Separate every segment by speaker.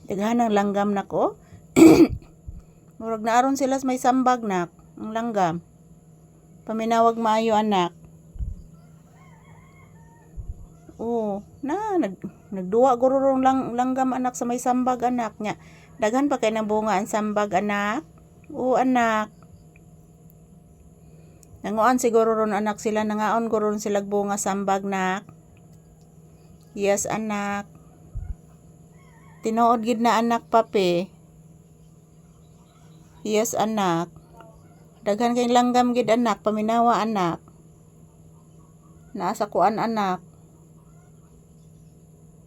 Speaker 1: Daghan ang langgam nak oh. Murag na aron sila sa may sambag nak, ang langgam. Paminawag maayo anak. Oh, nagduwa gururong langgam anak sa may sambag anak nya. Daghan pa kay nang bunga ang sambag anak. Oh anak. Nanguan siguro ron anak sila, nangaon guron sila bunga sambag nak. Yes anak. Tinuod gid na anak papi. Yes anak. Daghan kay langgam gid anak, paminawa anak. Naa sa kuan anak.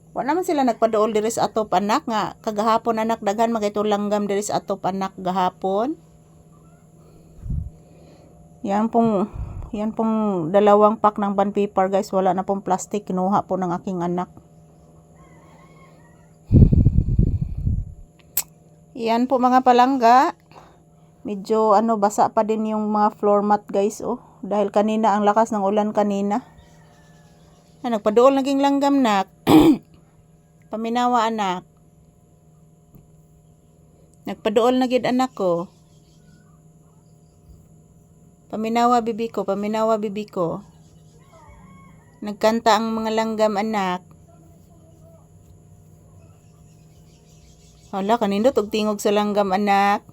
Speaker 1: Wa naman sila nagpaduol diri sa atop anak nga kagahapon anak daghan magayto langgam diri sa atop anak gahapon. Yan pong dalawang pack ng bond paper guys, wala na pong plastic, kinuha po ng aking anak. Yan po mga palangga. Medyo basa pa din yung mga floor mat guys oh. Dahil kanina ang lakas ng ulan kanina. Nagpaduol naging langgam nak. Paminawa anak. Nagpaduol na gid anak ko. Paminawa bibi ko, paminawa bibi ko. Nagkanta ang mga langgam anak. Hala, kanindot og tingog sa langgam anak.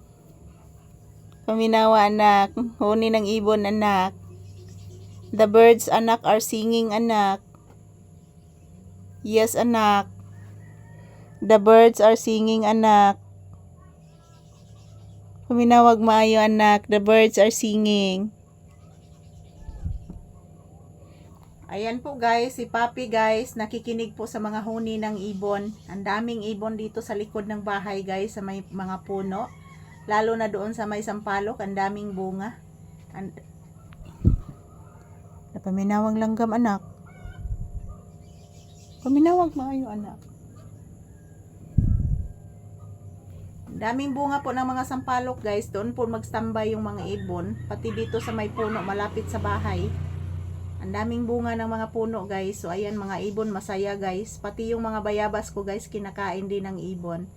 Speaker 1: Paminawa anak, huni ng ibon anak. The birds anak are singing anak. Yes anak. The birds are singing anak. Paminawag maayo anak, the birds are singing. Ayan po guys, si Papi guys, nakikinig po sa mga huni ng ibon. Ang daming ibon dito sa likod ng bahay guys, sa may mga puno. Lalo na doon sa may sampalok, ang daming bunga. Paminawag langgam anak. Paminawag maayo anak. Daming bunga po ng mga sampalok guys, doon po magstambay yung mga ibon. Pati dito sa may puno malapit sa bahay. Ang daming bunga ng mga puno guys. So ayan mga ibon masaya guys. Pati yung mga bayabas ko guys kinakain din ng ibon.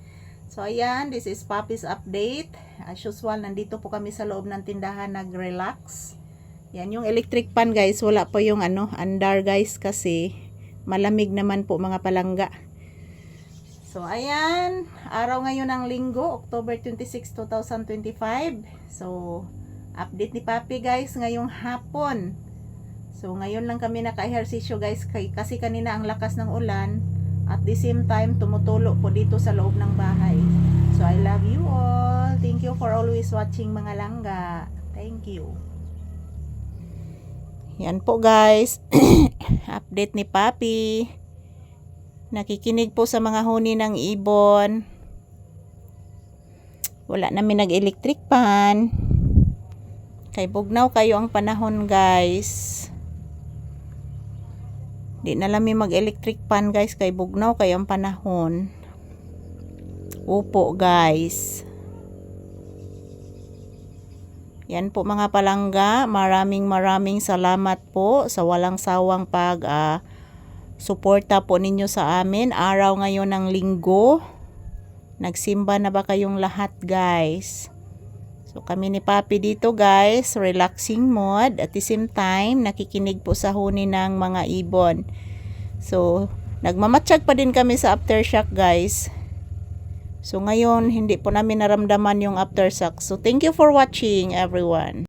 Speaker 1: So ayan, this is Papi's update. As usual, nandito po kami sa loob ng tindahan nag-relax. Yan yung electric pan guys. Wala po yung andar guys kasi malamig naman po mga palangga. So ayan, araw ngayon ng Linggo, October 26, 2025. So update ni Papi guys ngayong hapon. So ngayon lang kami naka-ehersisyo guys kasi kanina ang lakas ng ulan. At the same time tumutulo po dito sa loob ng bahay. So I love you all. Thank you for always watching mga langga. Thank you. Yan po guys. Update ni Papi. Nakikinig po sa mga huni ng ibon. Wala namin nag-electric pan. Kay bugnaw kayo ang panahon guys. Di na lang mag-electric pan guys kay bugnaw kayo ang panahon. Upo guys. Yan po mga palangga. Maraming salamat po sa walang sawang suporta po ninyo sa amin. Araw ngayon ng Linggo. Nagsimba na ba kayong lahat guys? So kami ni Papi dito guys, relaxing mode. At the same time, nakikinig po sa huni ng mga ibon. So, nagmamatsyag pa din kami sa aftershock guys. So ngayon, hindi po namin naramdaman yung aftershock. So thank you for watching everyone.